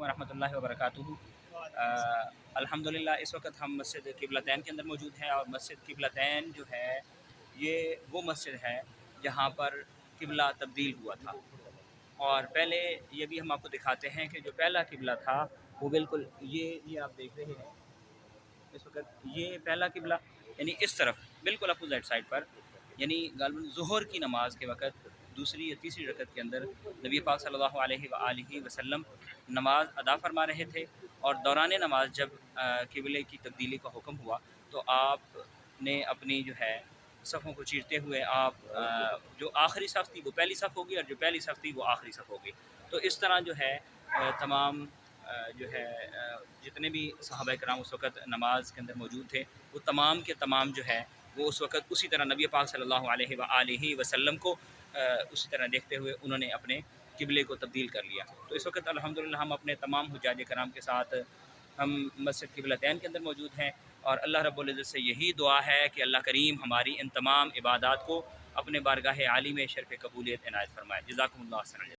वरहमतुल्लाहि वबरकातुहू। अल्हम्दुलिल्लाह इस वक्त हम मस्जिद क़िबलतैन के अंदर मौजूद हैं और मस्जिद क़िबलतैन जो है ये वो मस्जिद है जहाँ पर क़िबला तब्दील हुआ था। और पहले ये भी हम आपको दिखाते हैं कि जो पहला क़िबला था वो बिल्कुल ये आप देख रहे हैं इस वक्त, ये पहला क़िबला यानी इस तरफ बिल्कुल अपोजिट साइड पर, यानी गालिबन ज़ुहर की नमाज के वक़्त दूसरी या तीसरी रकत के अंदर नबी पाक सल्लल्लाहु अलैहि वसल्लम नमाज अदा फरमा रहे थे और दौरान नमाज जब क़िबले की तब्दीली का हुक्म हुआ तो आपने अपनी जो है सफ़ों को चीरते हुए आप जो आखिरी सफ़ थी वो पहली सफ़ होगी और जो पहली सफ़ थी वो आखिरी सफ़ होगी। तो इस तरह जो है तमाम जो है जितने भी सहाबा कराम उस वक़्त नमाज के अंदर मौजूद थे वो तमाम के तमाम जो है वो उस वक़्त उसी तरह नबी पाक सल्लल्लाहु अलैहि वसल्लम को उसी तरह देखते हुए उन्होंने अपने क़िबले को तब्दील कर लिया। तो इस वक़्त अल्हम्दुलिल्लाह हम अपने तमाम हुज्जाज कराम के साथ हम मस्जिद क़िबलतैन के अंदर मौजूद हैं और अल्लाह रब्बुल इज़्ज़त से यही दुआ है कि अल्लाह करीम हमारी इन तमाम इबादात को अपने बारगाह आली में शर्फ़ कबूलियत इनायत फ़रमाए। जज़ाकुमुल्लाह खैरन।